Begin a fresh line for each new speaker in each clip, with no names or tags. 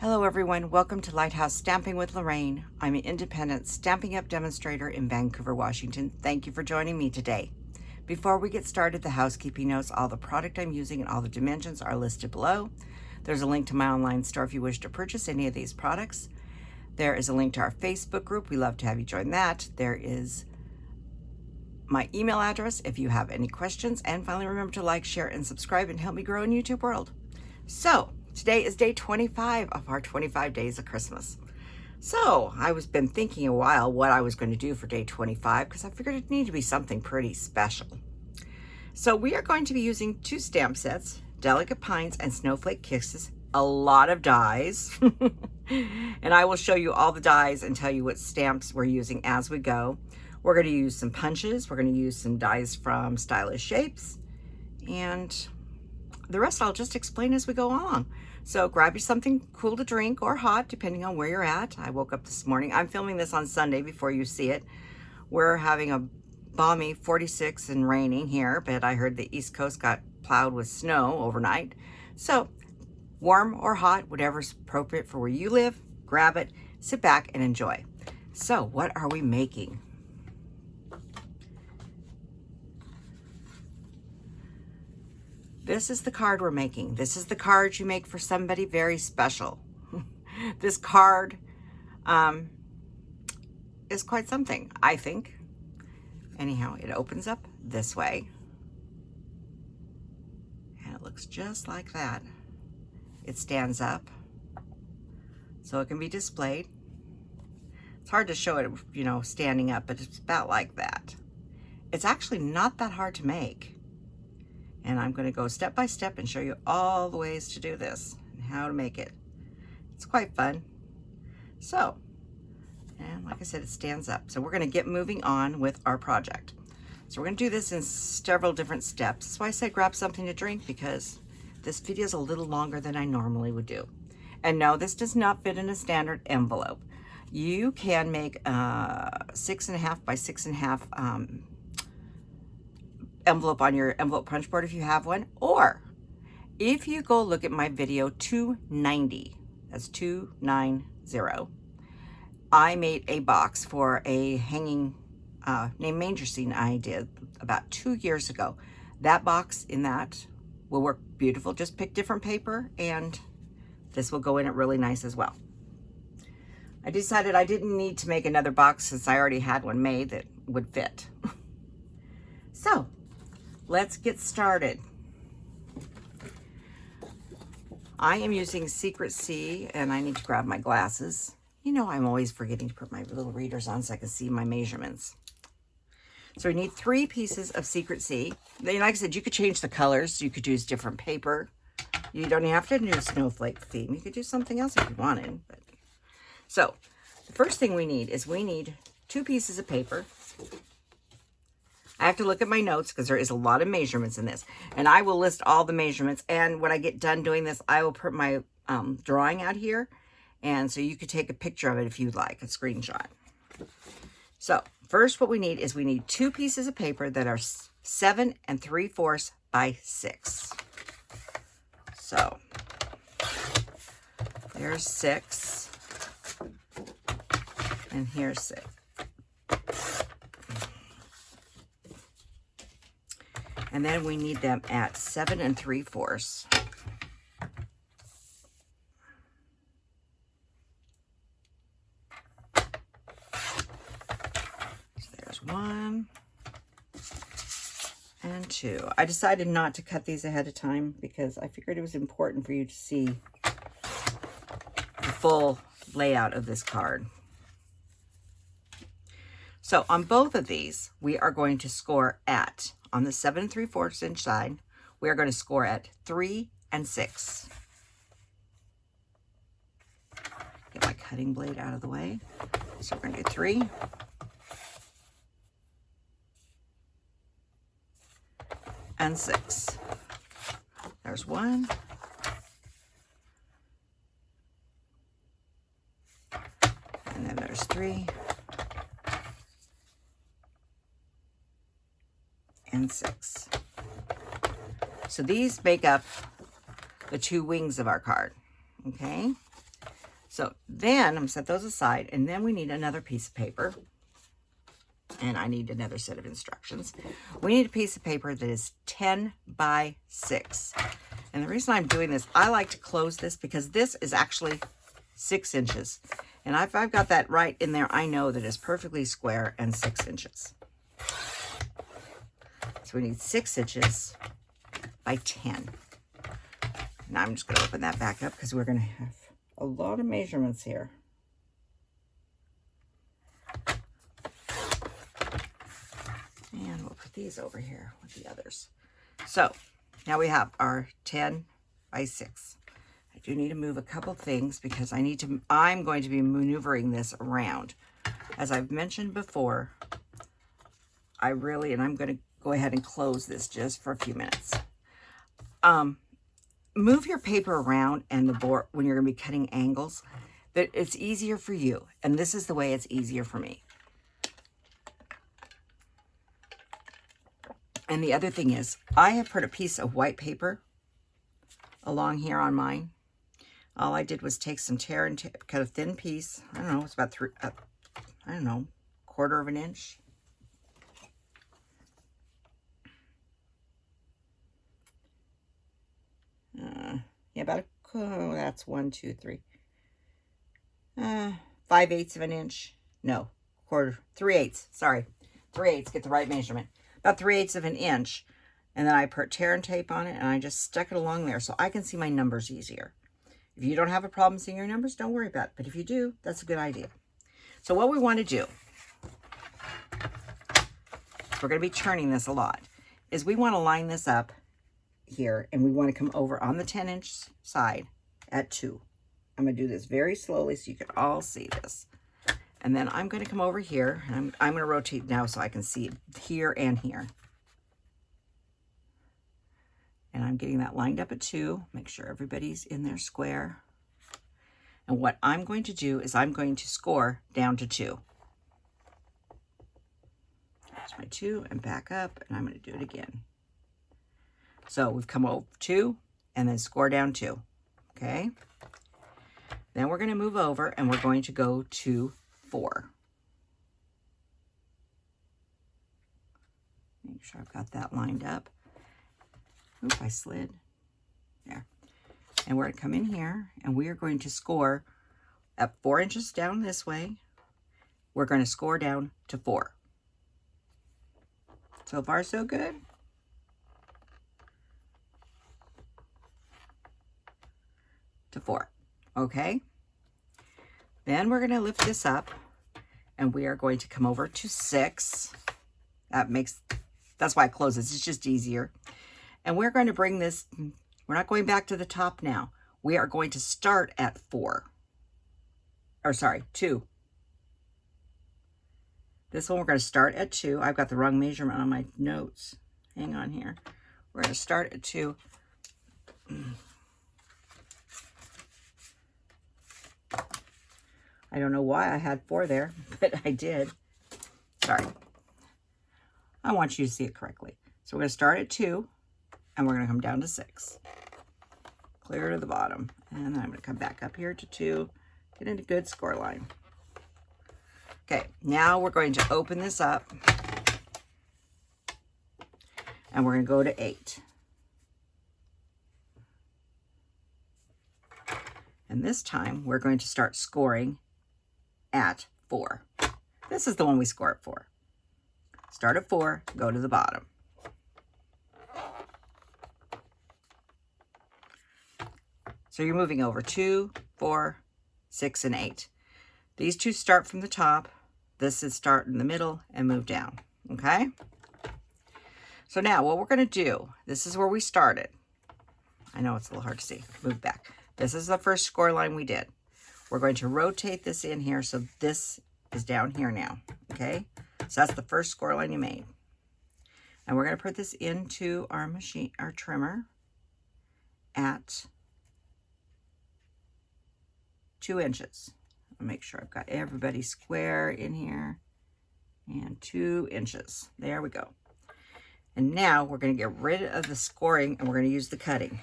Hello everyone, welcome to Lighthouse Stamping with Lorraine. I'm an independent Stampin' Up demonstrator in Vancouver, Washington. Thank you for joining me today. Before we get started, the housekeeping notes, all the product I'm using and all the dimensions are listed below. There's a link to my online store if you wish to purchase any of these products. There is a link to our Facebook group. We love to have you join that. There is my email address if you have any questions. And finally, remember to like, share, and subscribe and help me grow in YouTube world. So, today is day 25 of our 25 days of Christmas. So I was been thinking a while what I was going to do for day 25 because I figured it needed to be something pretty special. So we are going to be using two stamp sets, Delicate Pines and Snowflake Kisses, a lot of dies. And I will show you all the dies and tell you what stamps we're using as we go. We're going to use some punches. We're going to use some dies from Stylish Shapes. And the rest I'll just explain as we go along. So grab you something cool to drink or hot, depending on where you're at. I woke up this morning. I'm filming this on Sunday before you see it. We're having a balmy 46 and raining here, but I heard the East Coast got plowed with snow overnight. So warm or hot, whatever's appropriate for where you live, grab it, sit back and enjoy. So what are we making? This is the card we're making. This is the card you make for somebody very special. This card is quite something, I think. Anyhow, it opens up this way. And it looks just like that. It stands up, so it can be displayed. It's hard to show it, you know, standing up, but it's about like that. It's actually not that hard to make. And I'm going to go step by step and show you all the ways to do this and how to make it. It's quite fun. So, and like I said, it stands up. So we're going to get moving on with our project. So we're going to do this in several different steps. That's why I said grab something to drink, because this video is a little longer than I normally would do. And no, this does not fit in a standard envelope. You can make a 6.5 by 6.5 envelope on your envelope punch board if you have one, or if you go look at my video 290, that's 290, I made a box for a hanging named manger scene I did about 2 years ago. That box in that will work beautiful. Just pick different paper and this will go in it really nice as well. I decided I didn't need to make another box since I already had one made that would fit. So let's get started. I am using Secret C, and I need to grab my glasses. You know, I'm always forgetting to put my little readers on so I can see my measurements. So we need 3 pieces of Secret C. Then, like I said, you could change the colors. You could use different paper. You don't have to do a snowflake theme. You could do something else if you wanted. But. So the first thing we need is 2 pieces of paper. I have to look at my notes because there is a lot of measurements in this. And I will list all the measurements. And when I get done doing this, I will put my drawing out here. And so you could take a picture of it if you'd like, a screenshot. So first what we need is 2 pieces of paper that are 7 3/4 by 6. So there's 6. And here's 6. And then we need them at 7 3/4. So there's 1 and 2. I decided not to cut these ahead of time because I figured it was important for you to see the full layout of this card. So on both of these, we are going to score at, on the 7 3/4 inch side, we are going to score at 3 and 6. Get my cutting blade out of the way. So we're going to do 3 and 6. There's 1. And then there's 3. And 6. So these make up the 2 wings of our card. Okay, So then I'm going to set those aside, and then we need another piece of paper. And I need another set of instructions. We need a piece of paper that is 10 by 6. And the reason I'm doing this, I like to close this because this is actually 6 inches. And if I've got that right in there, I know that it's perfectly square and 6 inches. So we need 6 inches by 10. Now I'm just going to open that back up because we're going to have a lot of measurements here. And we'll put these over here with the others. So now we have our 10 by 6. I do need to move a couple things because I'm going to be maneuvering this around. As I've mentioned before, I'm going to go ahead and close this just for a few minutes. Move your paper around and the board when you're going to be cutting angles, that it's easier for you. And this is the way it's easier for me. And the other thing is, I have put a piece of white paper along here on mine. All I did was take some tear and cut a thin piece. I don't know, it's about quarter of an inch. Yeah, that's 1, 2, 3. 5/8 of an inch. No, 3/8. Sorry, 3/8. Get the right measurement. About 3/8 of an inch. And then I put tear and tape on it, and I just stuck it along there so I can see my numbers easier. If you don't have a problem seeing your numbers, don't worry about it. But if you do, that's a good idea. So what we want to do, we're going to be turning this a lot, is we want to line this up here, and we want to come over on the 10-inch side at 2. I'm going to do this very slowly so you can all see this. And then I'm going to come over here, and I'm going to rotate now so I can see it here and here. And I'm getting that lined up at 2. Make sure everybody's in their square. And what I'm going to do is I'm going to score down to 2. There's my 2 and back up, and I'm going to do it again. So we've come over 2 and then score down 2. Okay. Then we're going to move over and we're going to go to 4. Make sure I've got that lined up. Oop, I slid. There. And we're going to come in here and we are going to score at 4 inches down this way. We're going to score down to 4. So far, so good. To 4. Okay. Then we're going to lift this up and we are going to come over to 6. That's why I close this. It's just easier. And we're going to bring this, we're not going back to the top now. We are going to start at 4. Or sorry, 2. This one we're going to start at 2. I've got the wrong measurement on my notes. Hang on here. We're going to start at 2. I don't know why I had 4 there, but I did. Sorry. I want you to see it correctly. So we're going to start at 2, and we're going to come down to 6. Clear to the bottom. And then I'm going to come back up here to 2, get into good score line. Okay, now we're going to open this up, and we're going to go to 8. And this time, we're going to start scoring at 4. This is the one we score at 4. Start at 4, go to the bottom. So you're moving over 2, 4, 6, and 8. These two start from the top. This is start in the middle and move down. Okay? So now what we're going to do, this is where we started. I know it's a little hard to see. Move back. This is the first score line we did. We're going to rotate this in here so this is down here now. Okay? So that's the first score line you made. And we're going to put this into our machine, our trimmer, at 2 inches. I'll make sure I've got everybody square in here. And 2 inches. There we go. And now we're going to get rid of the scoring and we're going to use the cutting.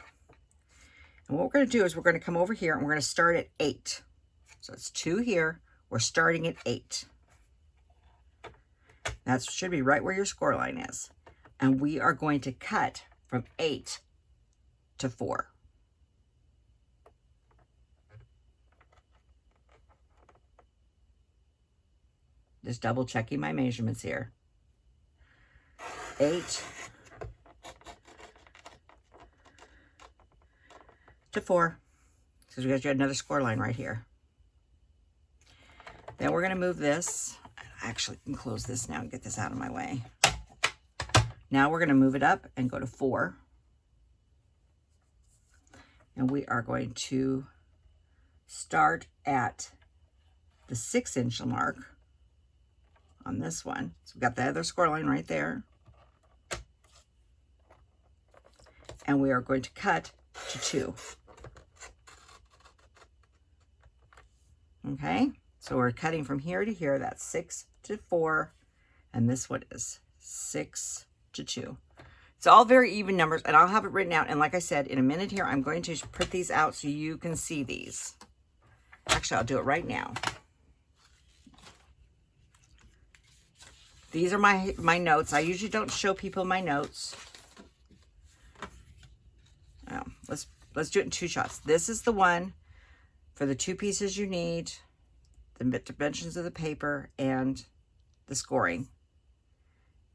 And what we're going to do is we're going to come over here and we're going to start at 8. So it's 2 here. We're starting at 8. That should be right where your score line is. And we are going to cut from 8 to 4. Just double checking my measurements here. 8 to 4. So we got another score line right here. Then we're going to move this. I actually can close this now and get this out of my way. Now we're going to move it up and go to 4. And we are going to start at the 6-inch mark on this one. So we've got the other score line right there. And we are going to cut to 2. Okay, so we're cutting from here to here. That's 6 to 4, and this one is 6 to 2. It's all very even numbers, and I'll have it written out. And like I said, in a minute here, I'm going to print these out so you can see these. Actually, I'll do it right now. These are my notes. I usually don't show people my notes. Let's do it in 2 shots. This is the one for the 2 pieces you need, the dimensions of the paper, and the scoring.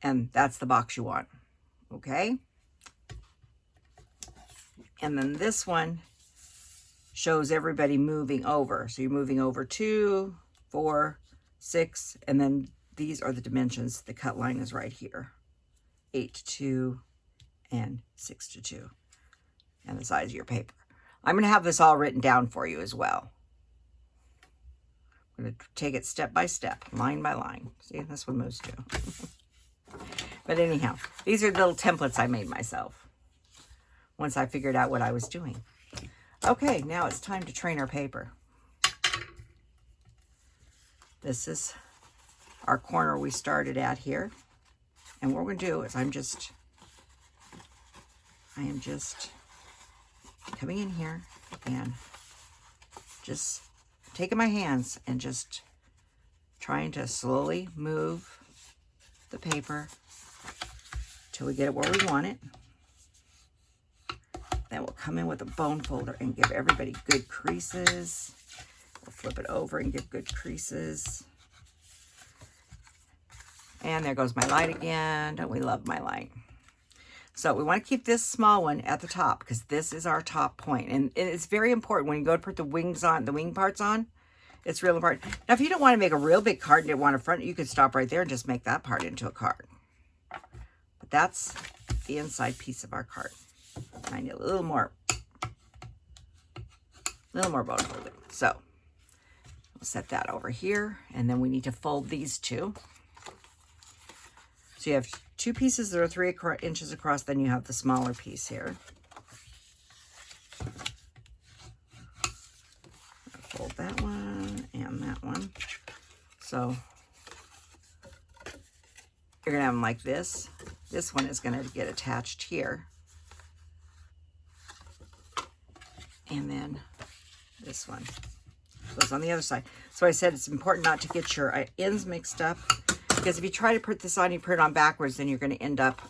And that's the box you want, okay? And then this one shows everybody moving over. So you're moving over 2, 4, 6, and then these are the dimensions. The cut line is right here. 8 to 2 and 6 to 2. And the size of your paper. I'm going to have this all written down for you as well. I'm going to take it step by step, line by line. See, this one moves too. But anyhow, these are little templates I made myself once I figured out what I was doing. Okay, now it's time to train our paper. This is our corner we started at here. And what we're going to do is I am just coming in here and just taking my hands and just trying to slowly move the paper till we get it where we want it. Then we'll come in with a bone folder and give everybody good creases. We'll flip it over and give good creases. And there goes my light again. Don't we love my light? So we want to keep this small one at the top because this is our top point. And it's very important when you go to put the wings on, the wing parts on, it's real important. Now, if you don't want to make a real big card and you want a front, you could stop right there and just make that part into a card. But that's the inside piece of our card. I need a little more bone folding. So we'll set that over here. And then we need to fold these 2. So you have 2 pieces that are 3 inches across, then you have the smaller piece here. Fold that one and that one. So you're gonna have them like this. This one is gonna get attached here. And then this one goes on the other side. So I said it's important not to get your ends mixed up. Because if you try to put this on, you put it on backwards, then you're going to end up,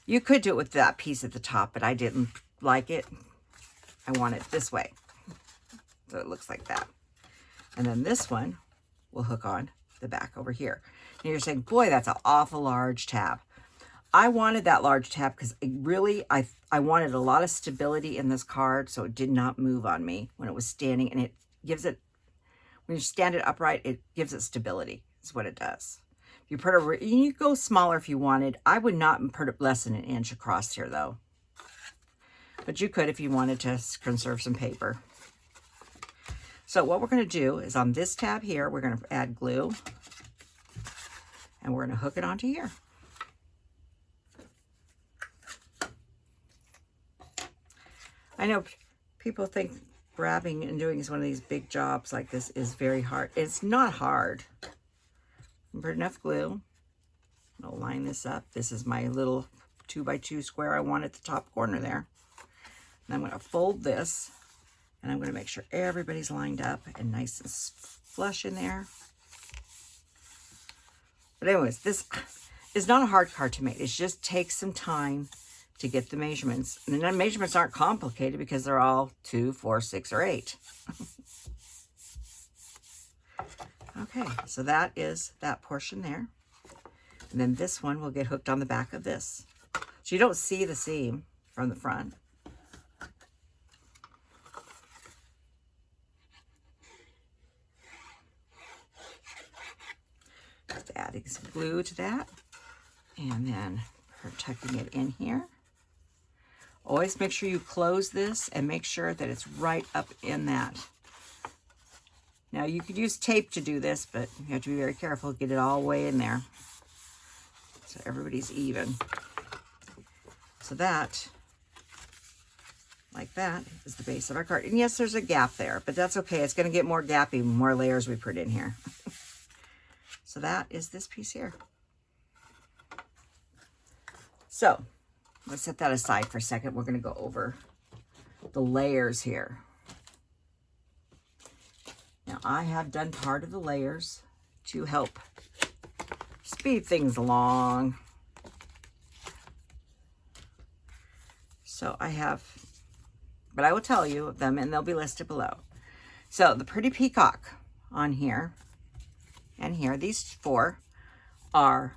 you could do it with that piece at the top, but I didn't like it. I want it this way. So it looks like that. And then this one will hook on the back over here. And you're saying, boy, that's an awful large tab. I wanted that large tab because I wanted a lot of stability in this card so it did not move on me when it was standing. And it gives it, when you stand it upright, it gives it stability. Is what it does. You put you go smaller if you wanted. I would not put it less than 1 inch across here though. But you could if you wanted to conserve some paper. So what we're going to do is on this tab here, we're going to add glue. And we're going to hook it onto here. I know people think grabbing and doing one of these big jobs like this is very hard. It's not hard. Put enough glue. I'll line this up. This is my little 2x2 square I want at the top corner there. And I'm going to fold this And I'm going to make sure everybody's lined up and nice and flush in there. But anyways, this is not a hard card to make. It just takes some time to get the measurements. And the measurements aren't complicated because they're all 2, 4, 6, or 8. Okay, so that is that portion there. And then this one will get hooked on the back of this. So you don't see the seam from the front. Just adding some glue to that. And then tucking it in here. Always make sure you close this and make sure that it's right up in that. Now you could use tape to do this, but you have to be very careful. Get it all the way in there so everybody's even. So that, like that, is the base of our card. And yes, there's a gap there, but that's okay. It's going to get more gappy the more layers we put in here. So that is this piece here. So let's set that aside for a second. We're going to go over the layers here. Now I have done part of the layers to help speed things along. So I have, but I will tell you of them and they'll be listed below. So the Pretty Peacock on here and here, these 4 are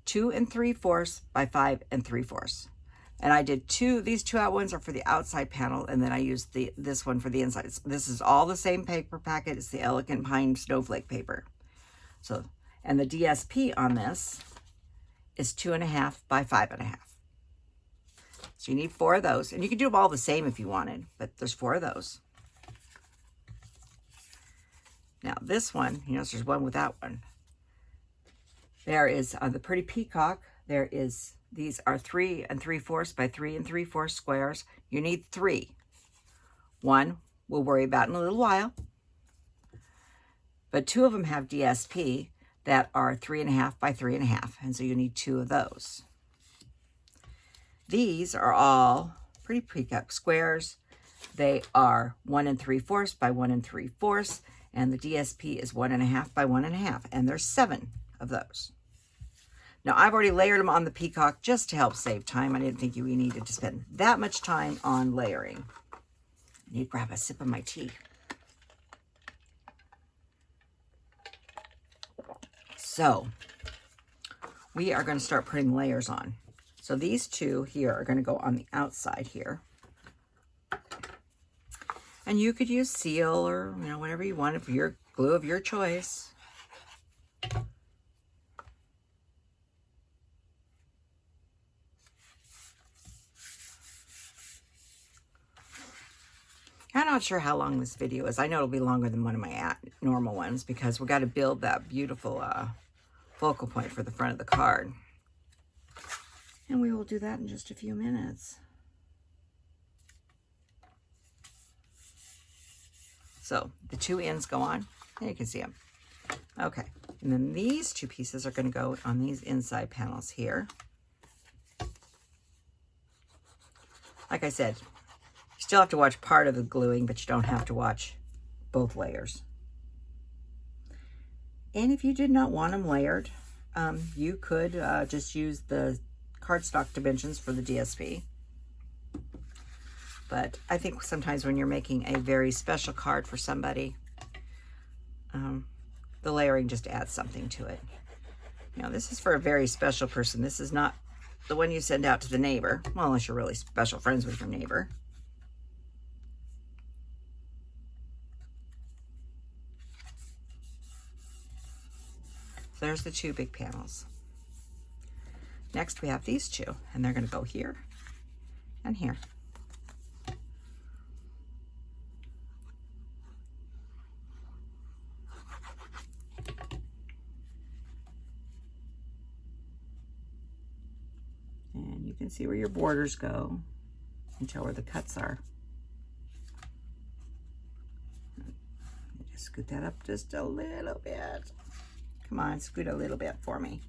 2 3/4 by 5 3/4. And I did these 2 out ones are for the outside panel, and then I used this one for the inside. This is all the same paper packet. It's the Elegant Pine Snowflake paper. So, and the DSP on this is 2.5 by 5.5. So you need 4 of those, and you can do them all the same if you wanted, but there's 4 of those. Now this one, you notice there's one without one. There is on the Pretty Peacock, there is, these are 3 3/4 by 3 3/4 squares. You need 3. 1 we'll worry about in a little while, but 2 of them have DSP that are 3.5 by 3.5, and so you need 2 of those. These are all Pretty Peacock squares. They are 1 3/4 by 1 3/4, and the DSP is 1.5 by 1.5, and there's 7 of those. Now, I've already layered them on the Peacock just to help save time. I didn't think we needed to spend that much time on layering. I need to grab a sip of my tea. So, we are going to start putting layers on. So these 2 here are going to go on the outside here. And you could use seal or, you know, whatever you want, if your glue of your choice. I'm not sure how long this video is. I know it'll be longer than one of my normal ones because we got to build that beautiful focal point for the front of the card. And we will do that in just a few minutes. So the 2 ends go on, and you can see them. Okay, and then these 2 pieces are going to go on these inside panels here. Like I said, you still have to watch part of the gluing, but you don't have to watch both layers. And if you did not want them layered, you could just use the cardstock dimensions for the DSP. But I think sometimes when you're making a very special card for somebody, the layering just adds something to it. You know, this is for a very special person. This is not the one you send out to the neighbor. Well, unless you're really special friends with your neighbor. So there's the 2 big panels. Next we have these 2, and they're going to go here and here. And you can see where your borders go and tell where the cuts are. Just scoot that up just a little bit. Come on, scoot a little bit for me.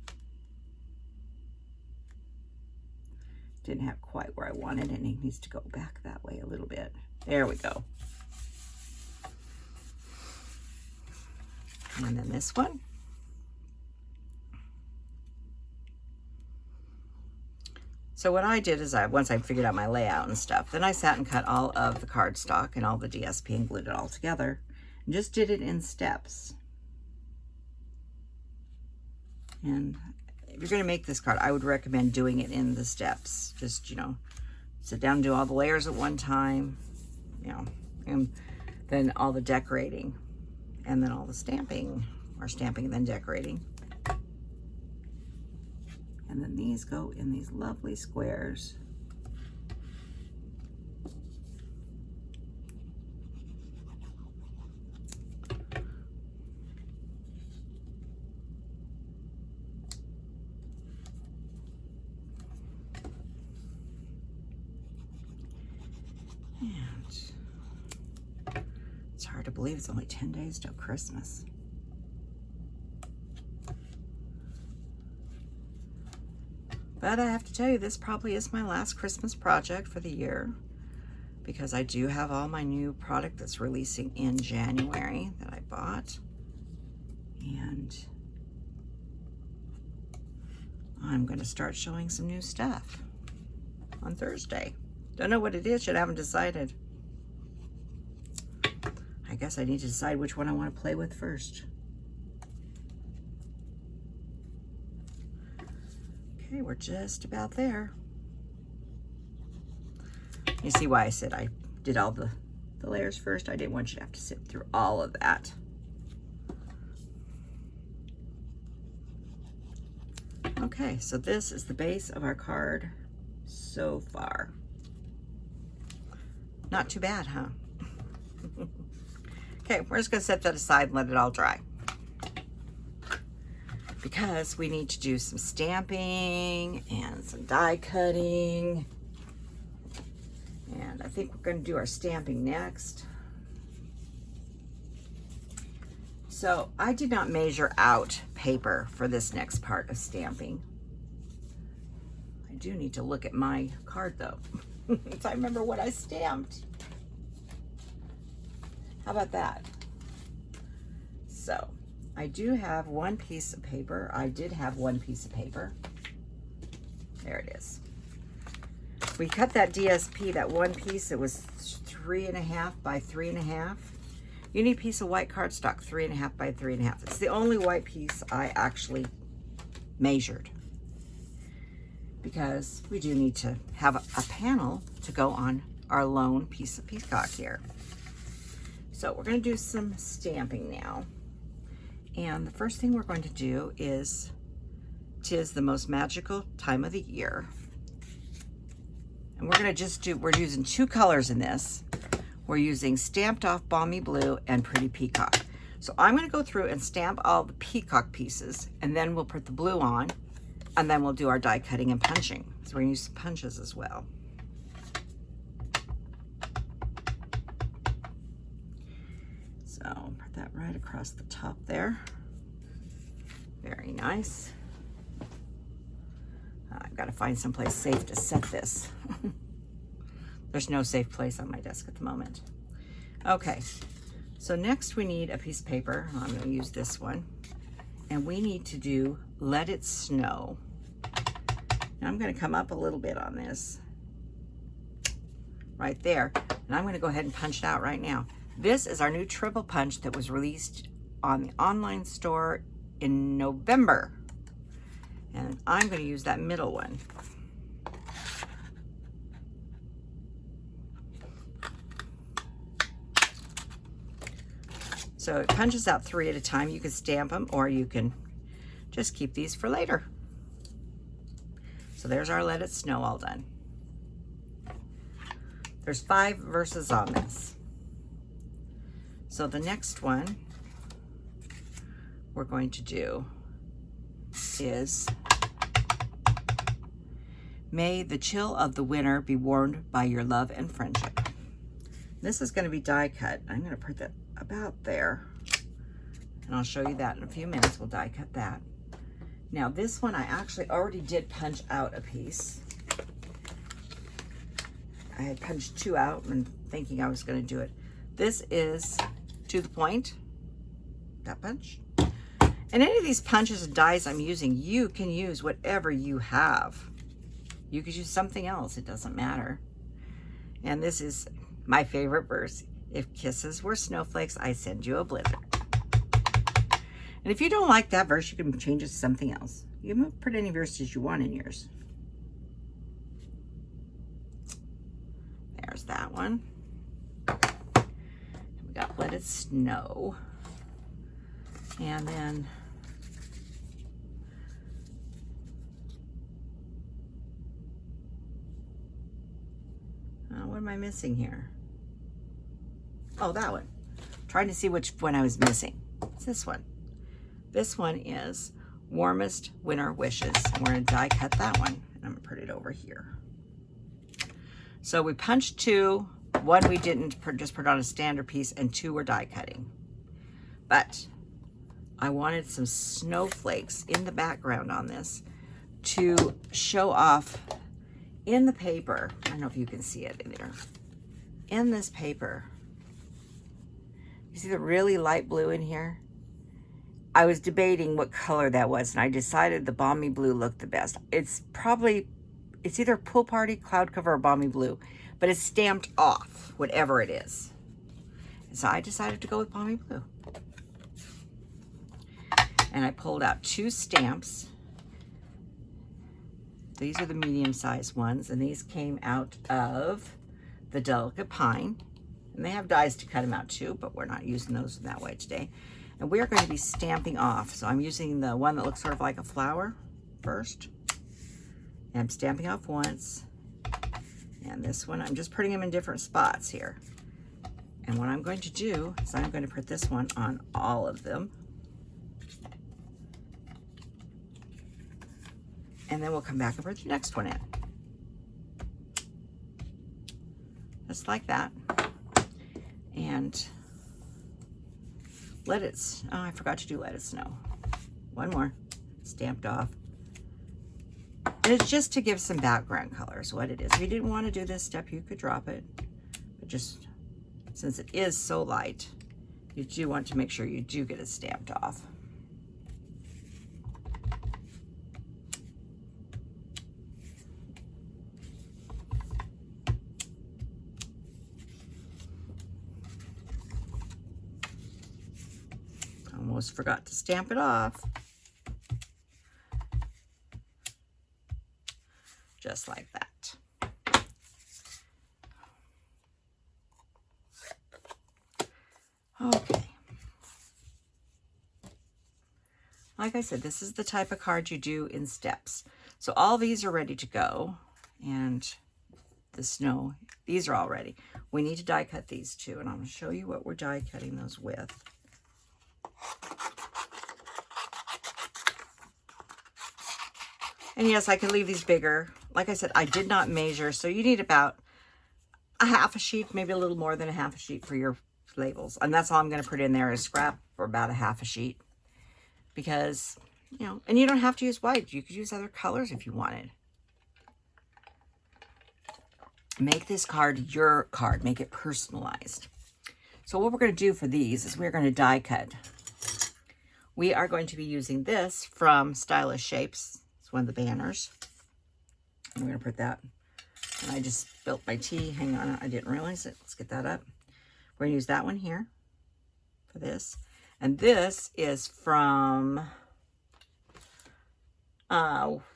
Didn't have quite where I wanted, and it needs to go back that way a little bit. There we go. And then this one. So what I did is once I figured out my layout and stuff, then I sat and cut all of the cardstock and all the DSP and glued it all together and just did it in steps. And if you're going to make this card, I would recommend doing it in the steps. Just, you know, sit down and do all the layers at one time, you know, and then all the decorating, and then all the stamping, or stamping and then decorating. And then these go in these lovely squares. And it's hard to believe it's only 10 days till Christmas. But I have to tell you, this probably is my last Christmas project for the year, because I do have all my new product that's releasing in January that I bought. And I'm going to start showing some new stuff on Thursday. Don't know what it is yet, I haven't decided. I guess I need to decide which one I want to play with first. Okay, we're just about there. You see why I said I did all the layers first? I didn't want you to have to sit through all of that. Okay, so this is the base of our card so far. Not too bad, huh? Okay, we're just gonna set that aside and let it all dry, because we need to do some stamping and some die cutting. And I think we're going to do our stamping next. So I did not measure out paper for this next part of stamping. I do need to look at my card though, so I remember what I stamped. How about that? So I do have one piece of paper. I did have one piece of paper. There it is. We cut that DSP, that one piece, it was 3.5 by 3.5. You need a piece of white cardstock, 3.5 by 3.5. It's the only white piece I actually measured, because we do need to have a panel to go on our lone piece of peacock here. So we're going to do some stamping now. And the first thing we're going to do is, 'tis the most magical time of the year. And we're going to just do, we're using two colors in this. We're using Stamped Off Balmy Blue and Pretty Peacock. So I'm going to go through and stamp all the peacock pieces, and then we'll put the blue on, and then we'll do our die cutting and punching. So we're going to use some punches as well. So put that right across the top there. Very nice. I've got to find someplace safe to set this. There's no safe place on my desk at the moment. Okay, so next we need a piece of paper. I'm going to use this one. And we need to do Let It Snow. Now I'm going to come up a little bit on this. Right there. And I'm going to go ahead and punch it out right now. This is our new triple punch that was released on the online store in November. And I'm going to use that middle one. So it punches out 3 at a time. You can stamp them, or you can just keep these for later. So there's our Let It Snow all done. There's 5 verses on this. So the next one we're going to do is May the chill of the winter be warmed by your love and friendship. This is going to be die cut. I'm going to put that about there, and I'll show you that in a few minutes. We'll die cut that. Now this one I actually already did punch out a piece. I had punched 2 out and thinking I was going to do it. This is To the Point, that punch. And any of these punches and dies I'm using, you can use whatever you have. You could use something else, it doesn't matter. And this is my favorite verse. If kisses were snowflakes, I send you a blizzard. And if you don't like that verse, you can change it to something else. You can put any verses you want in yours. There's that one. We got Let It Snow. And then what am I missing here? Oh, that one. Trying to see which one I was missing. It's this one. This one is Warmest Winter Wishes. We're going to die cut that one. And I'm going to put it over here. So we punched 2. 1 we didn't, just put on a standard piece, and 2 were die cutting. But I wanted some snowflakes in the background on this to show off in the paper. I don't know if you can see it in there. In this paper, you see the really light blue in here? I was debating what color that was, and I decided the Balmy Blue looked the best. It's either Pool Party, Cloud Cover, or Balmy Blue, but it's stamped off, whatever it is. And so I decided to go with Balmy Blue. And I pulled out 2 stamps. These are the medium-sized ones, and these came out of the Delicate Pine. And they have dies to cut them out too, but we're not using those in that way today. And we are going to be stamping off. So I'm using the one that looks sort of like a flower first. And I'm stamping off once. And this one, I'm just putting them in different spots here. And what I'm going to do is I'm going to put this one on all of them. And then we'll come back and put the next one in. Just like that. And let it, oh, I forgot to do Let It Snow. One more, stamped off. And it's just to give some background colors, what it is. If you didn't want to do this step, you could drop it. But just, since it is so light, you do want to make sure you do get it stamped off. Almost forgot to stamp it off. Just like that. Okay. Like I said, this is the type of card you do in steps. So all these are ready to go. And the snow, these are all ready. We need to die cut these too. And I'm going to show you what we're die cutting those with. And yes, I can leave these bigger. Like I said, I did not measure, so you need about a half a sheet, maybe a little more than a half a sheet for your labels. And that's all I'm going to put in there is scrap for about a half a sheet. Because, you know, and you don't have to use white. You could use other colors if you wanted. Make this card your card. Make it personalized. So what we're going to do for these is we're going to die cut. We are going to be using this from Stylish Shapes. It's one of the banners. I'm going to put that. And I just spilled my tea. Hang on, I didn't realize it. Let's get that up. We're going to use that one here for this. And this is from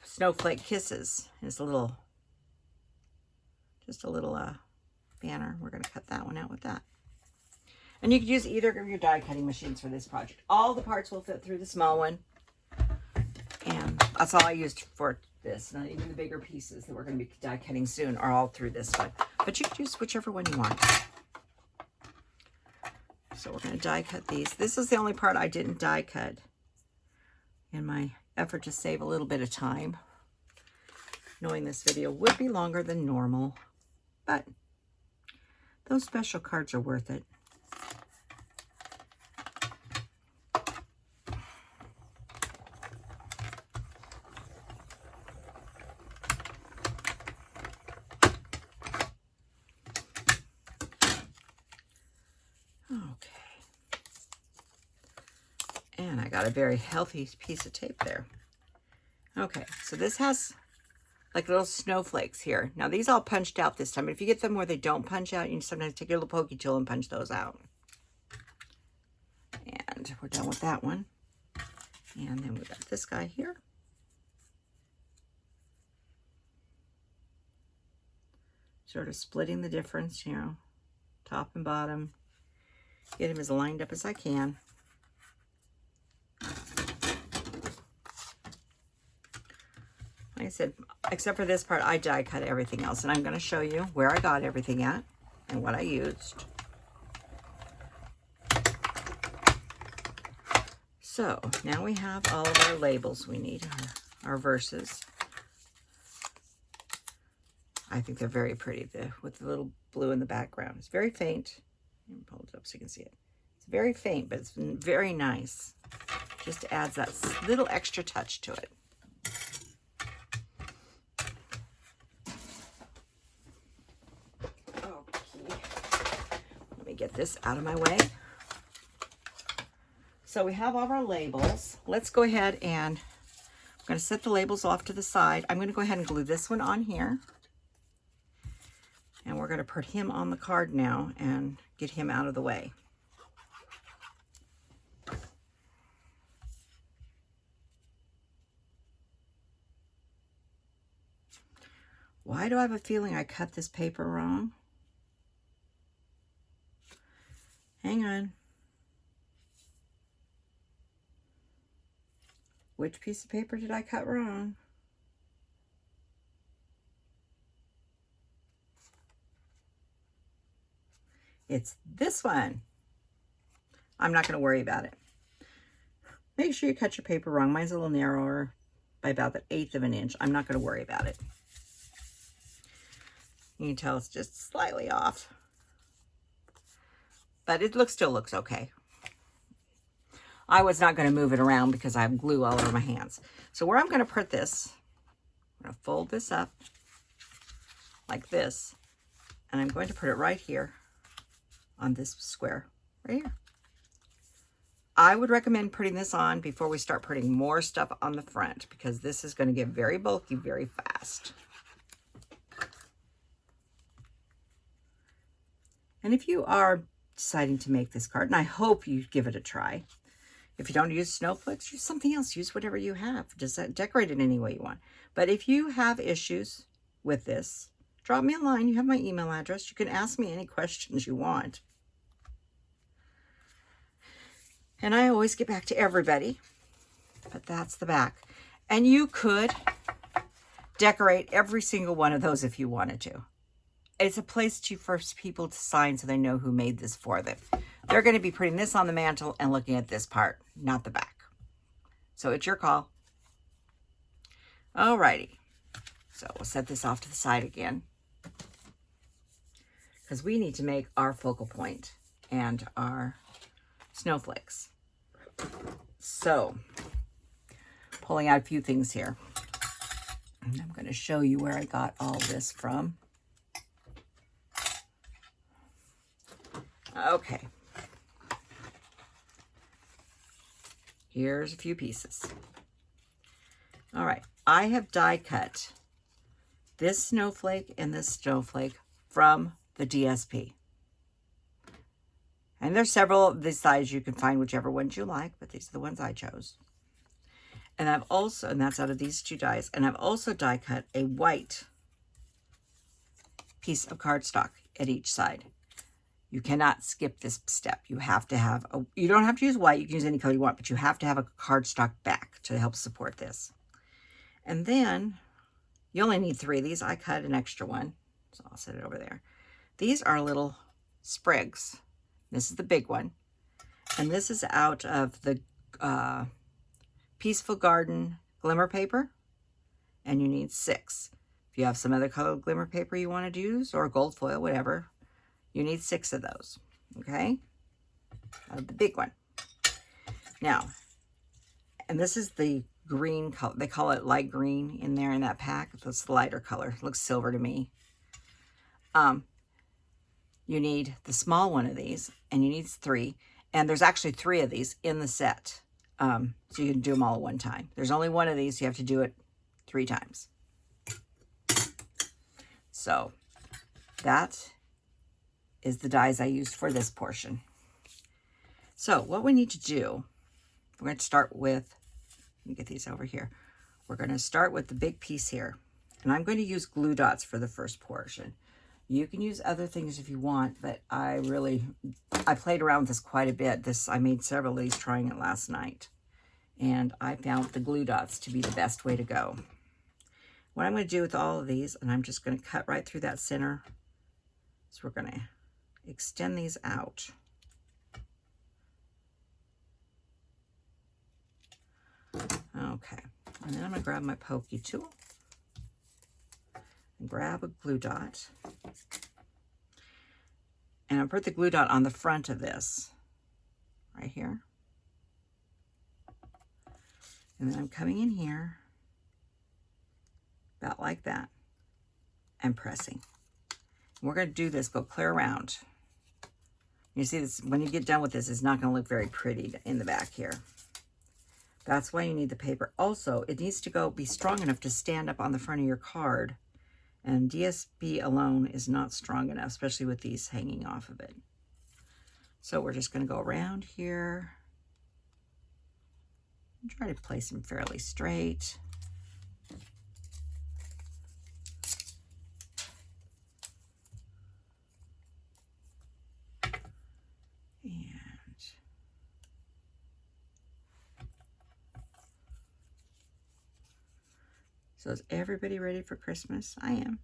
Snowflake Kisses. It's a little, just a little banner. We're going to cut that one out with that. And you could use either of your die cutting machines for this project. All the parts will fit through the small one. And that's all I used for this. Not even the bigger pieces that we're going to be die cutting soon are all through this one. But you could use whichever one you want. So we're going to die cut these. This is the only part I didn't die cut in my effort to save a little bit of time. Knowing this video would be longer than normal. But those special cards are worth it. got a very healthy piece of tape there. Okay, so this has like little snowflakes here. Now these all punched out this time. But if you get them where they don't punch out, you can sometimes take your little pokey tool and punch those out. And we're done with that one. And then we got this guy here. Sort of splitting the difference, you know, top and bottom. Get him as lined up as I can. Like I said, except for this part, I die cut everything else. And I'm going to show you where I got everything at and what I used. So now we have all of our labels we need, our verses. I think they're very pretty with the little blue in the background. It's very faint. Let me pull it up so you can see it. It's very faint, but it's very nice. Just adds that little extra touch to it. Okay. Let me get this out of my way. So we have all of our labels. Let's go ahead and I'm going to set the labels off to the side. I'm going to go ahead and glue this one on here. And we're going to put him on the card now and get him out of the way. Why do I have a feeling I cut this paper wrong? Hang on. Which piece of paper did I cut wrong? It's this one. I'm not going to worry about it. Make sure you cut your paper wrong. Mine's a little narrower by about 1/8 of an inch. I'm not going to worry about it. You can tell it's just slightly off. But it still looks okay. I was not going to move it around because I have glue all over my hands. So where I'm going to put this, I'm going to fold this up like this. And I'm going to put it right here on this square right here. I would recommend putting this on before we start putting more stuff on the front because this is going to get very bulky very fast. And if you are deciding to make this card, and I hope you give it a try. If you don't use snowflakes, use something else. Use whatever you have. Just decorate it any way you want. But if you have issues with this, drop me a line. You have my email address. You can ask me any questions you want. And I always get back to everybody. But that's the back. And you could decorate every single one of those if you wanted to. It's a place for people to sign so they know who made this for them. They're going to be putting this on the mantle and looking at this part, not the back. So it's your call. Alrighty. So we'll set this off to the side again. Because we need to make our focal point and our snowflakes. So, pulling out a few things here. And I'm going to show you where I got all this from. Okay. Here's a few pieces. All right. I have die cut this snowflake and this snowflake from the DSP. And there's several of these sizes. You can find whichever ones you like, but these are the ones I chose. And I've also, and that's out of these two dies, and I've also die cut a white piece of cardstock at each side. You cannot skip this step. You have to have, you don't have to use white, you can use any color you want, but you have to have a cardstock back to help support this. And then, you only need 3 of these. I cut an extra one, so I'll set it over there. These are little sprigs. This is the big one. And this is out of the Peaceful Garden glimmer paper. And you need 6. If you have some other colored glimmer paper you want to use, or gold foil, whatever, you need 6 of those, okay? Out of the big one. Now, and this is the green color. They call it light green in there in that pack. It's the lighter color. It looks silver to me. You need the small one of these, and you need 3. And there's actually 3 of these in the set. So you can do them all at one time. There's only one of these, so you have to do it 3 times. So that is the dies I used for this portion. So what we need to do, we're going to start with, let me get these over here. We're going to start with the big piece here. And I'm going to use glue dots for the first portion. You can use other things if you want, but I played around with this quite a bit. I made several of these trying it last night. And I found the glue dots to be the best way to go. What I'm going to do with all of these, and I'm just going to cut right through that center. So we're going to extend these out. Okay, and then I'm going to grab my pokey tool and grab a glue dot. And I'll put the glue dot on the front of this, right here. And then I'm coming in here, about like that, and pressing. And we're going to do this, go clear around. You see this, when you get done with this, it's not going to look very pretty in the back here. That's why you need the paper. Also, it needs to be strong enough to stand up on the front of your card. And DSP alone is not strong enough, especially with these hanging off of it. So we're just going to go around here. And try to place them fairly straight. So is everybody ready for Christmas? I am.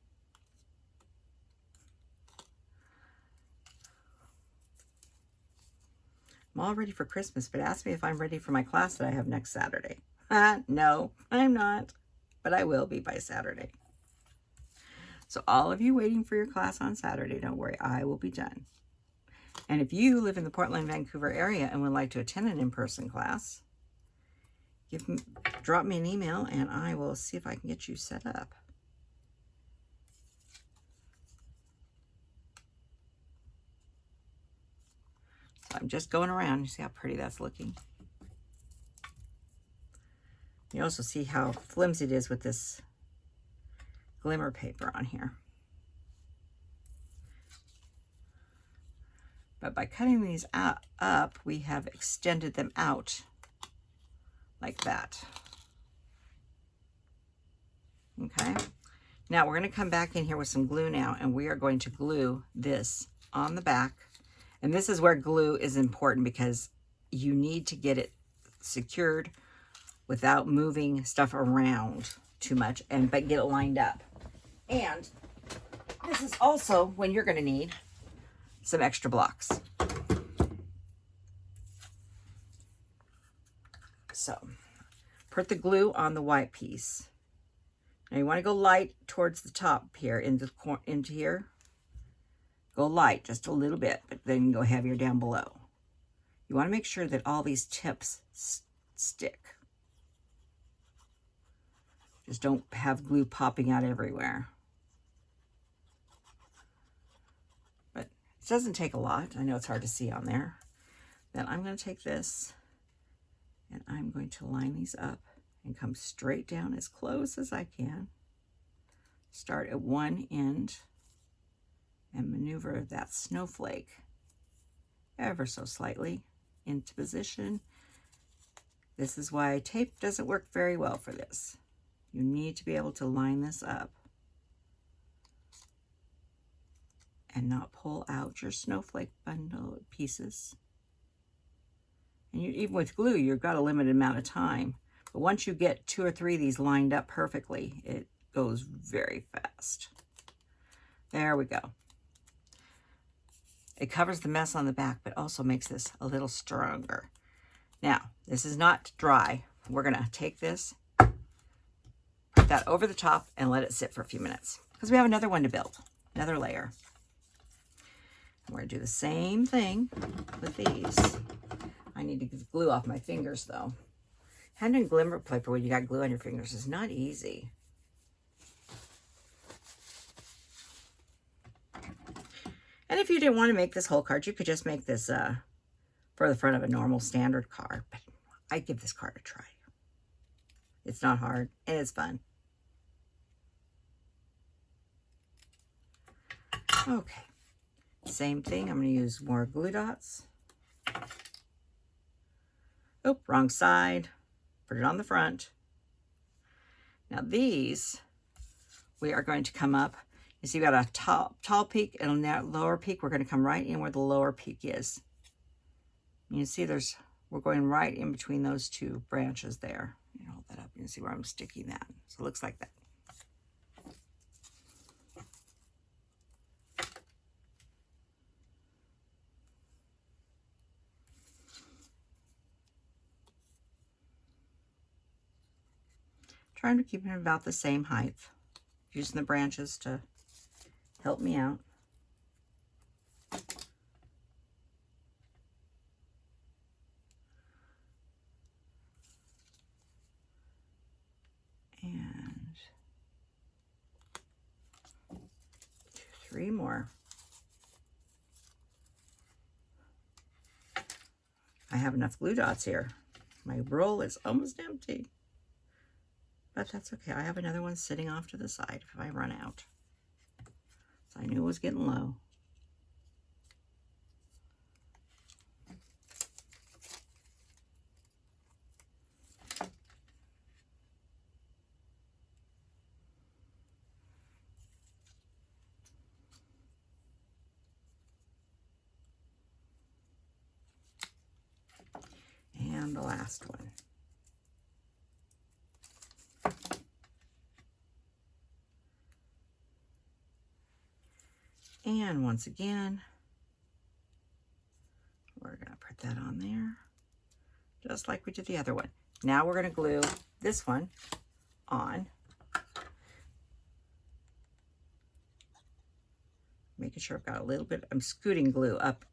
I'm all ready for Christmas, but ask me if I'm ready for my class that I have next Saturday. No, I'm not, but I will be by Saturday. So all of you waiting for your class on Saturday, don't worry, I will be done. And if you live in the Portland, Vancouver area and would like to attend an in-person class, drop me an email and I will see if I can get you set up. So I'm just going around. You see how pretty that's looking? You also see how flimsy it is with this glimmer paper on here. But by cutting these up, we have extended them out like that. Okay, now we're going to come back in here with some glue now, and we are going to glue this on the back. And this is where glue is important because you need to get it secured without moving stuff around too much, but get it lined up. And this is also when you're going to need some extra blocks. So put the glue on the white piece. Now you want to go light towards the top here, into here. Go light just a little bit, but then go heavier down below. You want to make sure that all these tips stick. Just don't have glue popping out everywhere. But it doesn't take a lot. I know it's hard to see on there. Then I'm going to take this and I'm going to line these up and come straight down as close as I can. Start at one end and maneuver that snowflake ever so slightly into position. This is why tape doesn't work very well for this. You need to be able to line this up and not pull out your snowflake bundle pieces. And even with glue, you've got a limited amount of time. But once you get 2 or 3 of these lined up perfectly, it goes very fast. There we go. It covers the mess on the back, but also makes this a little stronger. Now, this is not dry. We're going to take this, put that over the top, and let it sit for a few minutes because we have another one to build, another layer. We're going to do the same thing with these. I need to get the glue off my fingers, though. Handling glimmer paper when you got glue on your fingers is not easy. And if you didn't want to make this whole card, you could just make this for the front of a normal standard card. But I'd give this card a try. It's not hard and it's fun. Okay, same thing. I'm going to use more glue dots. Oh, wrong side. Put it on the front. Now these, we are going to come up. You see, we got a tall peak and a lower peak. We're going to come right in where the lower peak is. You see, we're going right in between those two branches there. You hold that up. You can see where I'm sticking that. So it looks like that. Trying to keep it about the same height. Using the branches to help me out. And 3 more. I have enough glue dots here. My roll is almost empty. But that's okay. I have another one sitting off to the side if I run out. So I knew it was getting low. And the last one. And once again, we're going to put that on there, just like we did the other one. Now we're going to glue this one on, making sure I've got a little bit. I'm scooting glue up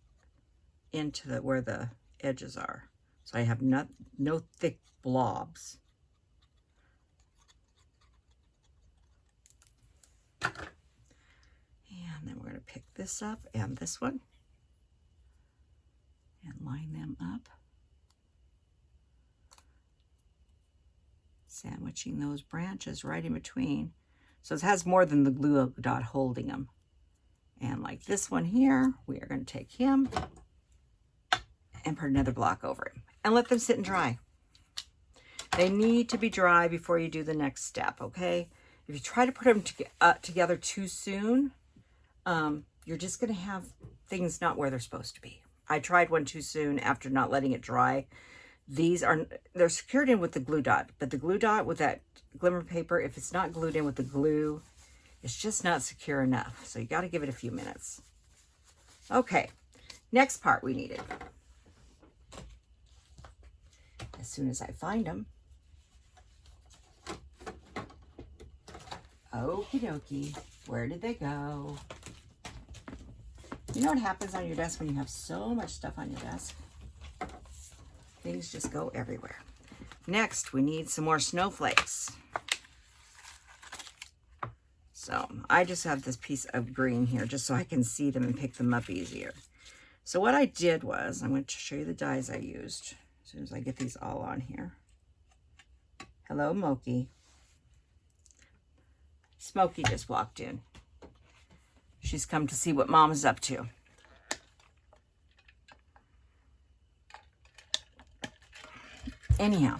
into where the edges are, so I have no thick blobs. And then we're going to pick this up and this one and line them up, sandwiching those branches right in between. So it has more than the glue dot holding them. And like this one here, we are going to take him and put another block over him and let them sit and dry. They need to be dry before you do the next step, okay? If you try to put them together too soon, you're just going to have things not where they're supposed to be. I tried one too soon after not letting it dry. They're secured in with the glue dot, but the glue dot with that glimmer paper, if it's not glued in with the glue, it's just not secure enough. So you got to give it a few minutes. Okay, next part we needed. As soon as I find them. Okie dokie, where did they go? You know what happens on your desk when you have so much stuff on your desk? Things just go everywhere. Next, we need some more snowflakes. So I just have this piece of green here just so I can see them and pick them up easier. So what I did was, I'm going to show you the dies I used as soon as I get these all on here. Hello, Moki. Smokey just walked in. She's come to see what Mom is up to. Anyhow,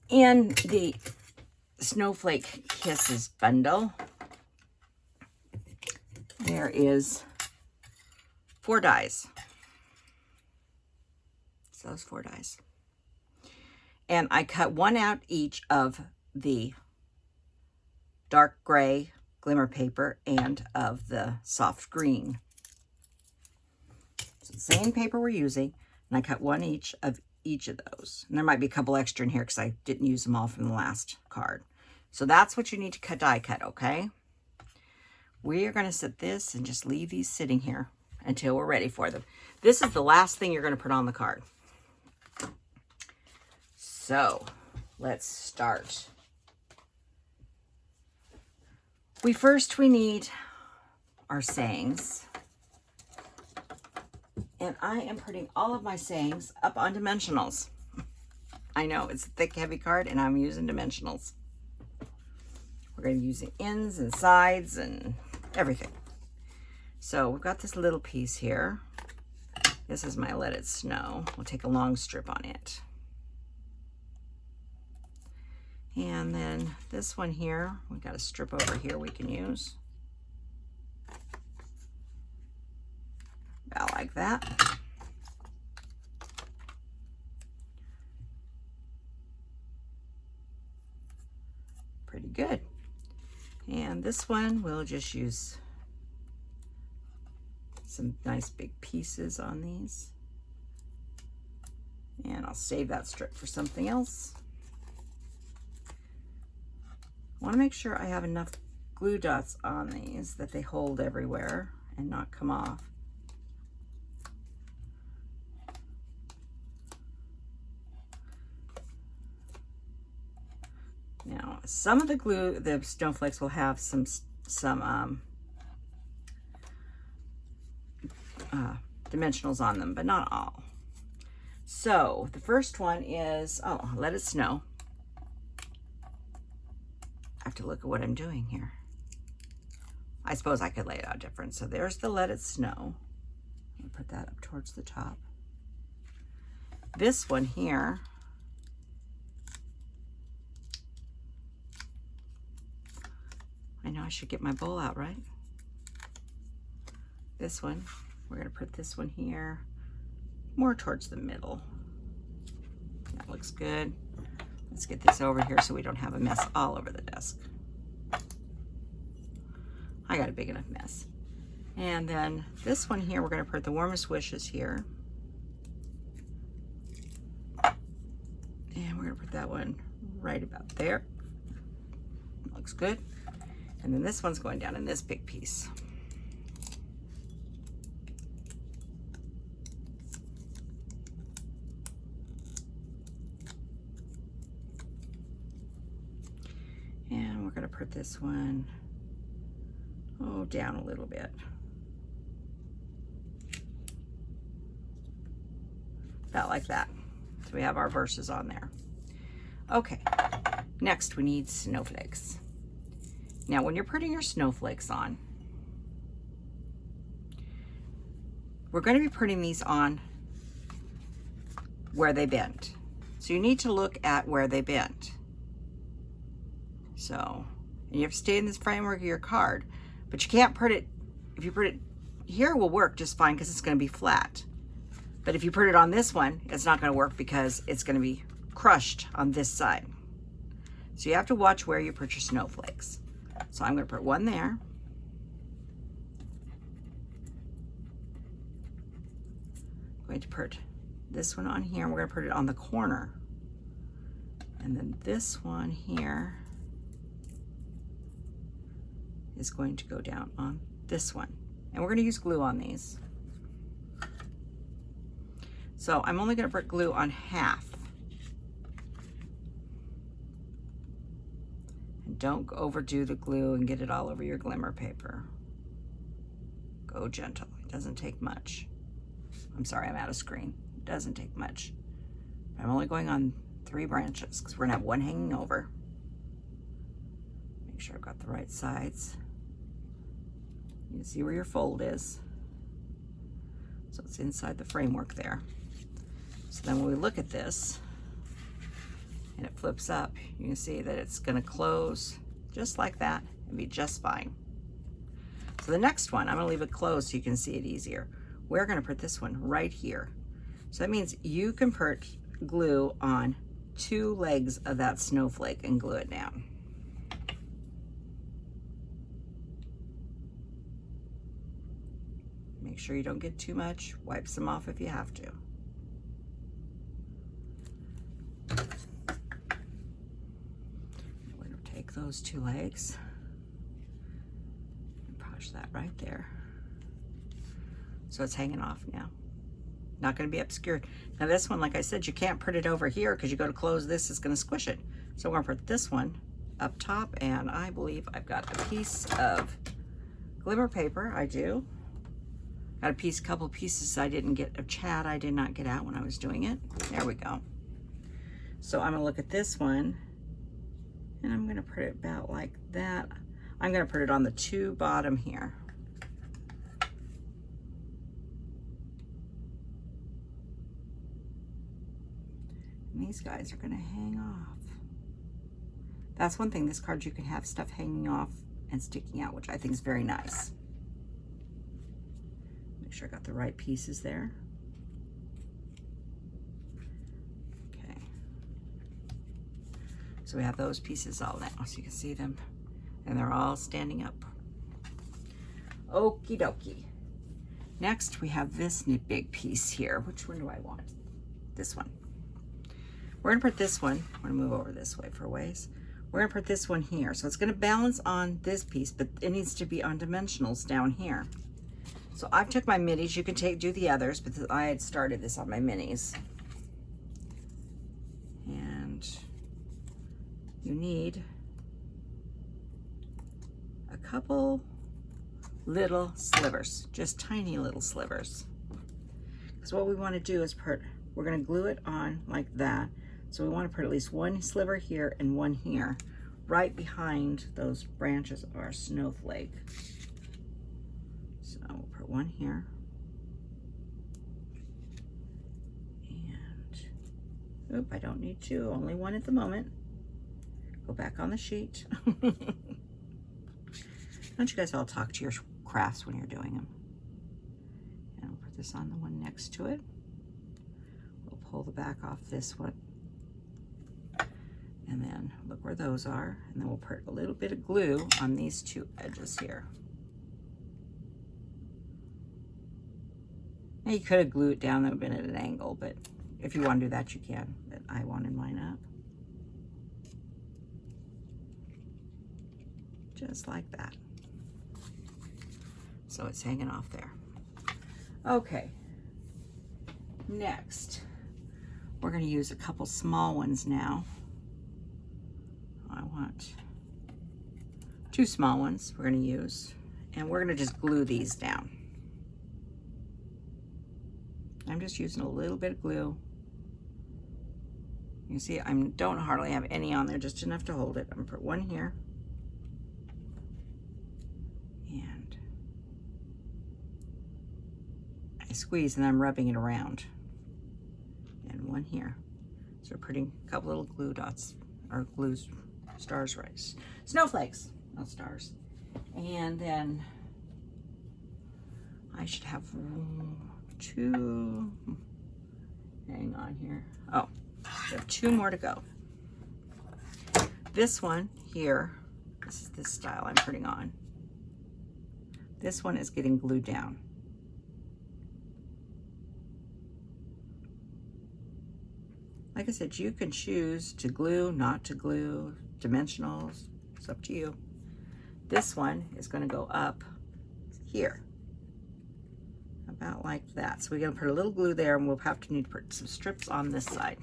in the Snowflake Kisses bundle, there is 4 dies. So those 4 dies. And I cut one out each of the dark gray glimmer paper and of the soft green. It's the same paper we're using, and I cut one each of those. And there might be a couple extra in here because I didn't use them all from the last card. So that's what you need to die cut, okay? We are going to set this and just leave these sitting here until we're ready for them. This is the last thing you're going to put on the card. So let's start. We need our sayings. And I am putting all of my sayings up on dimensionals. I know, it's a thick, heavy card, and I'm using dimensionals. We're going to use the ends and sides and everything. So we've got this little piece here. This is my Let It Snow. We'll take a long strip on it. And then this one here, we've got a strip over here we can use. About like that. Pretty good. And this one, we'll just use some nice big pieces on these. And I'll save that strip for something else. I want to make sure I have enough glue dots on these that they hold everywhere and not come off. Now, some of the glue, the snowflakes will have some dimensionals on them, but not all. So the first one is, oh, Let It Snow. I have to look at what I'm doing here. I suppose I could lay it out different. So there's the Let It Snow. And put that up towards the top. This one here, I know I should get my bowl out, right? This one, we're going to put this one here more towards the middle. That looks good. Let's get this over here so we don't have a mess all over the desk. I got a big enough mess. And then this one here, we're going to put the Warmest Wishes here. And we're going to put that one right about there. Looks good. And then this one's going down in this big piece. And we're going to put this one, oh, down a little bit. About like that. So we have our verses on there. Okay, next we need snowflakes. Now, when you're putting your snowflakes on, we're going to be putting these on where they bend. So you need to look at where they bend. So, and you have to stay in this framework of your card, but you can't put it, if you put it here, it will work just fine because it's going to be flat. But if you put it on this one, it's not going to work because it's going to be crushed on this side. So you have to watch where you put your snowflakes. So I'm going to put one there. I'm going to put this one on here. We're going to put it on the corner. And then this one here is going to go down on this one. And we're going to use glue on these. So I'm only going to put glue on half. And don't overdo the glue and get it all over your glimmer paper. Go gentle. It doesn't take much. I'm sorry, I'm out of screen. It doesn't take much. I'm only going on 3 branches because we're going to have one hanging over. Make sure I've got the right sides. You can see where your fold is. So it's inside the framework there. So then when we look at this and it flips up, you can see that it's going to close just like that and be just fine. So the next one, I'm going to leave it closed so you can see it easier. We're going to put this one right here. So that means you can put glue on 2 legs of that snowflake and glue it down. Make sure you don't get too much. Wipe some off if you have to. We're going to take those 2 legs and push that right there. So it's hanging off now. Not going to be obscured. Now this one, like I said, you can't put it over here because you go to close this, it's going to squish it. So we're going to put this one up top, and I believe I've got a piece of glimmer paper. I do. Got a couple pieces I didn't get of chat I did not get out when I was doing it. There we go. So I'm gonna look at this one and I'm gonna put it about like that. I'm gonna put it on the two bottom here. And these guys are gonna hang off. That's one thing, this card, you can have stuff hanging off and sticking out, which I think is very nice. Make sure I got the right pieces there. Okay. So we have those pieces all now, so you can see them, and they're all standing up. Okie dokie. Next, we have this big piece here. Which one do I want? This one. We're gonna put this one, I'm gonna move over this way for a ways. We're gonna put this one here. So it's gonna balance on this piece, but it needs to be on dimensionals down here. So I took my minis, you can do the others, but I had started this on my minis. And you need a couple little slivers, just tiny little slivers. Because what we wanna do is we're gonna glue it on like that. So we want to put at least one sliver here and one here, right behind those branches of our snowflake. So we'll put one here. And, oop, I don't need two, only one at the moment. Go back on the sheet. Don't you guys all talk to your crafts when you're doing them? And we'll put this on the one next to it. We'll pull the back off this one. And then look where those are. And then we'll put a little bit of glue on these two edges here. Now you could have glued it down, that would have been at an angle, but if you want to do that, you can. But I wanted mine up. Just like that. So it's hanging off there. Okay. Next, we're going to use a couple small ones now. I want two small ones we're going to use, and we're going to just glue these down. I'm just using a little bit of glue. You see, I don't hardly have any on there, just enough to hold it. I'm going to put one here. And I squeeze and I'm rubbing it around. And one here. So we're putting a couple little glue dots, or stars, right? Snowflakes, not stars. And then I should have two, hang on here. Oh, I have two more to go. This one here, this is this style I'm putting on. This one is getting glued down. Like I said, you can choose to glue, not to glue, dimensionals, it's up to you. This one is going to go up here, about like that. So we're going to put a little glue there, and we'll have to need to put some strips on this side.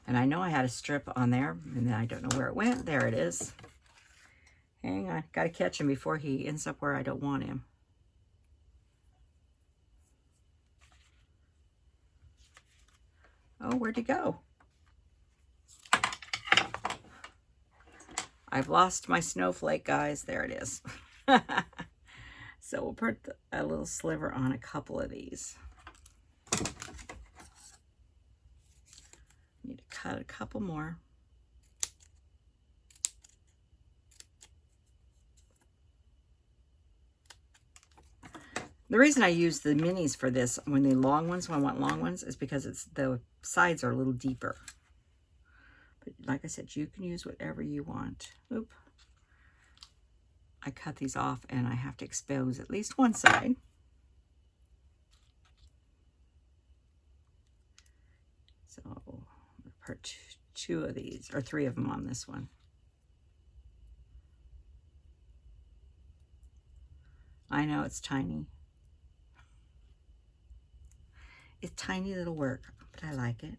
And I know I had a strip on there, and then I don't know where it went. There it is. Hang on, got to catch him before he ends up where I don't want him. Oh, where'd he go? I've lost my snowflake, guys. There it is. So we'll put a little sliver on a couple of these. Need to cut a couple more. The reason I use the minis for this, when I want long ones, is because the sides are a little deeper. But like I said, you can use whatever you want. Oop. I cut these off and I have to expose at least one side. So I'll put two of these, or three of them on this one. I know it's tiny. It's tiny little work, but I like it.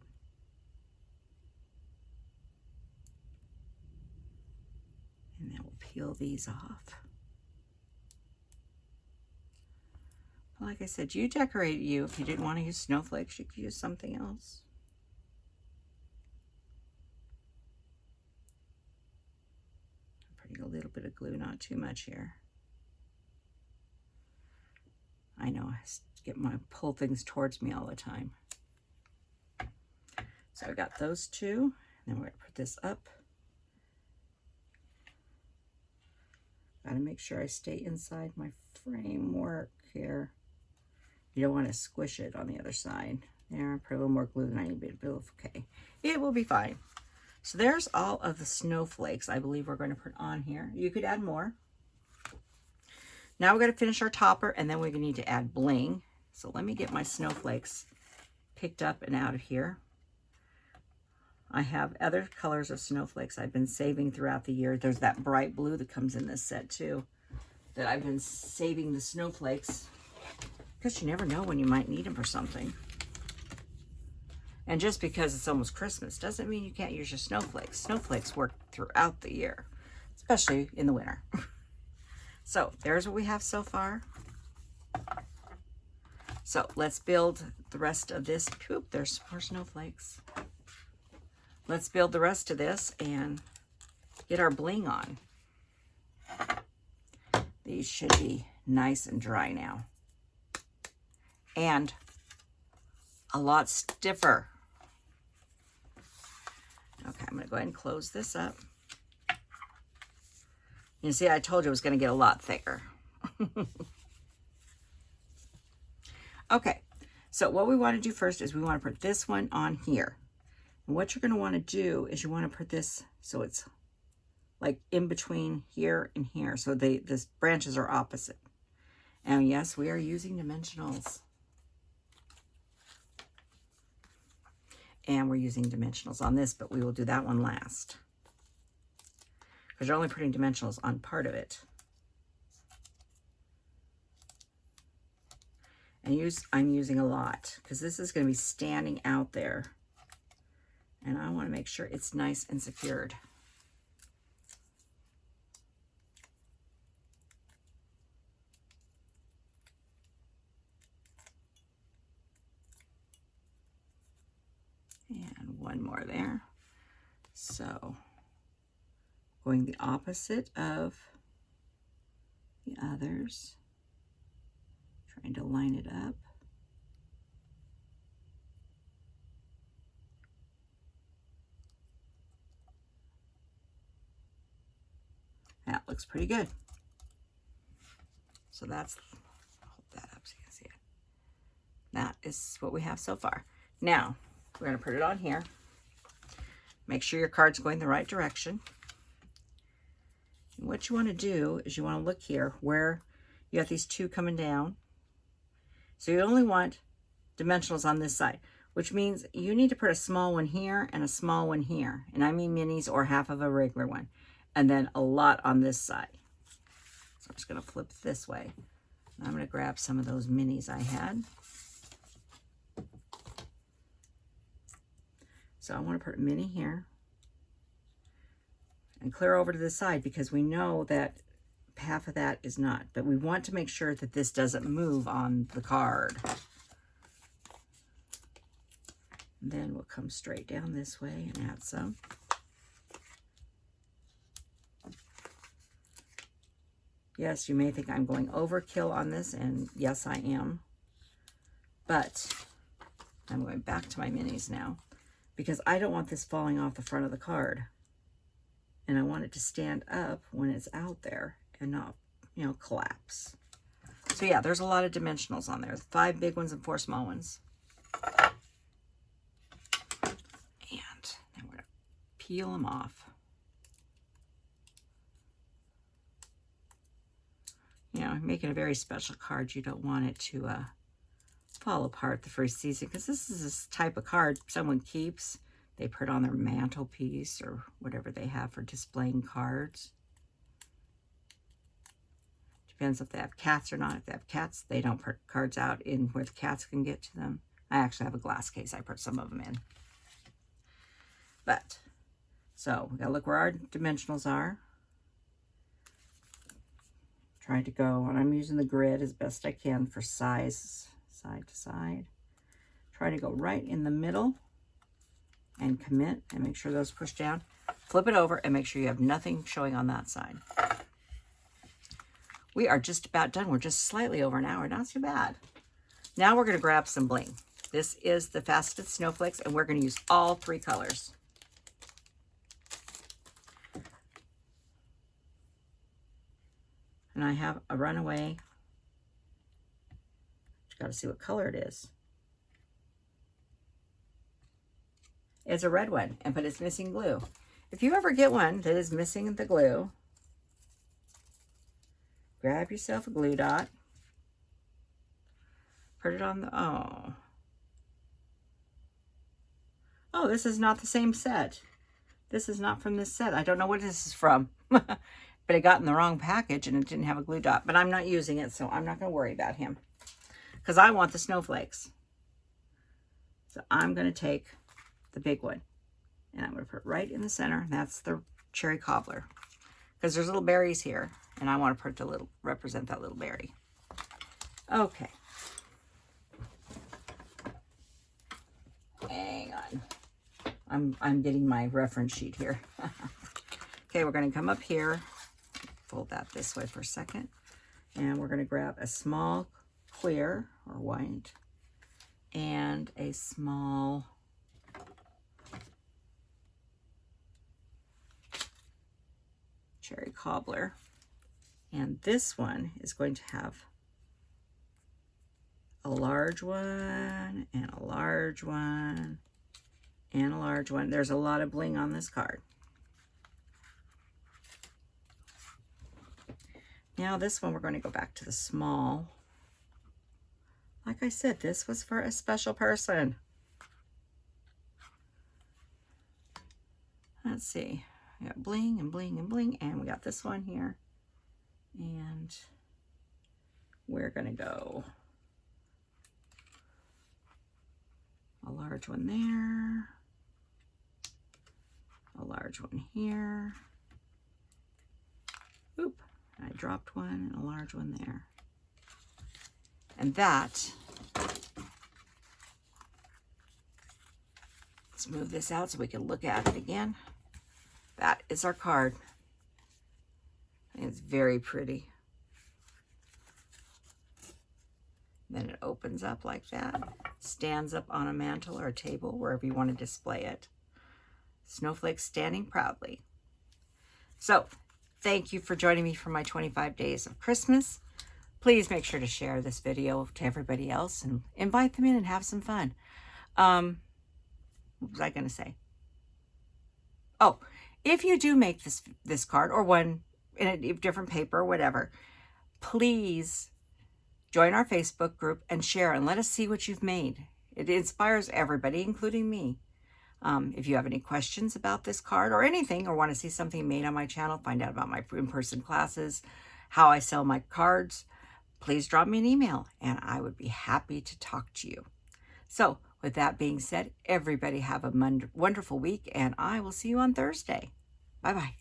And then we'll peel these off. Like I said, you decorate you. If you didn't want to use snowflakes, you could use something else. I'm putting a little bit of glue, not too much here. I know I get my pull things towards me all the time. So I got those two, and then we're going to put this up. Got to make sure I stay inside my framework here. You don't want to squish it on the other side. There, put a little more glue than I need, but okay. It will be fine. So there's all of the snowflakes I believe we're going to put on here. You could add more. Now we're going to finish our topper, and then we're going to need to add bling. So let me get my snowflakes picked up and out of here. I have other colors of snowflakes I've been saving throughout the year. There's that bright blue that comes in this set too, that I've been saving the snowflakes, because you never know when you might need them for something. And just because it's almost Christmas doesn't mean you can't use your snowflakes. Snowflakes work throughout the year, especially in the winter. So there's what we have so far. So let's build the rest of this. Oop, there's more snowflakes. Let's build the rest of this and get our bling on. These should be nice and dry now. And a lot stiffer. Okay, I'm going to go ahead and close this up. You see, I told you it was going to get a lot thicker. Okay, so what we want to do first is we want to put this one on here. And what you're going to want to do is you want to put this so it's like in between here and here. So the branches are opposite. And yes, we are using dimensionals. And we're using dimensionals on this, but we will do that one last, because you're only putting dimensionals on part of it. And I'm using a lot because this is going to be standing out there, and I want to make sure it's nice and secured. And one more there. So going the opposite of the others, trying to line it up. That looks pretty good. So that's, hold that up so you can see it. That is what we have so far. Now, we're going to put it on here. Make sure your card's going the right direction. And what you want to do is you want to look here where you got these two coming down. So you only want dimensionals on this side, which means you need to put a small one here and a small one here. And I mean minis or half of a regular one. And then a lot on this side. So I'm just going to flip this way. And I'm going to grab some of those minis I had. So I want to put a mini here and clear over to the side, because we know that half of that is not, but we want to make sure that this doesn't move on the card. And then we'll come straight down this way and add some. Yes, you may think I'm going overkill on this, and yes, I am. But I'm going back to my minis now, because I don't want this falling off the front of the card. And I want it to stand up when it's out there and not, you know, collapse. So yeah, there's a lot of dimensionals on there. 5 big ones and 4 small ones. And then we're going to peel them off. You know, making a very special card, you don't want it to fall apart the first season, because this is this type of card someone keeps. They put on their mantelpiece or whatever they have for displaying cards. Depends if they have cats or not. If they have cats, they don't put cards out in where the cats can get to them. I actually have a glass case I put some of them in. But, so we gotta look where our dimensionals are. Try to go, and I'm using the grid as best I can for size, side to side. Try to go right in the middle and commit and make sure those push down. Flip it over and make sure you have nothing showing on that side. We are just about done. We're just slightly over an hour, not too bad. Now we're gonna grab some bling. This is the Faceted Snowflakes, and we're gonna use all 3 colors. And I have a runaway. You gotta see what color it is. It's a red one, but it's missing glue. If you ever get one that is missing the glue, grab yourself a glue dot, put it on the, oh, this is not the same set. This is not from this set. I don't know what this is from, but it got in the wrong package and it didn't have a glue dot, but I'm not using it, so I'm not gonna worry about him because I want the snowflakes. So I'm gonna take the big one and I'm gonna put it right in the center. That's the cherry cobbler because there's little berries here and I want to put a little, represent that little berry. Okay. Hang on. I'm getting my reference sheet here. Okay, we're gonna come up here, fold that this way for a second, and we're gonna grab a small clear or white and a small cherry cobbler, and this one is going to have a large one and a large one and a large one. There's a lot of bling on this card. Now this one we're going to go back to the small. Like I said, this was for a special person. Let's see. We got bling and bling and bling, and we got this one here. And we're gonna go a large one there, a large one here. Oop, I dropped one and a large one there. And that, let's move this out so we can look at it again. That is our card. It's very pretty. Then it opens up like that, stands up on a mantle or a table, wherever you want to display it. Snowflakes standing proudly. So, thank you for joining me for my 25 days of Christmas. Please make sure to share this video to everybody else and invite them in and have some fun. What was I going to say? Oh, if you do make this card or one in a different paper or whatever, please join our Facebook group and share and let us see what you've made. It inspires everybody, including me. If you have any questions about this card or anything, or want to see something made on my channel, find out about my in-person classes, how I sell my cards, please drop me an email and I would be happy to talk to you. So with that being said, everybody have a wonderful week, and I will see you on Thursday. Bye-bye.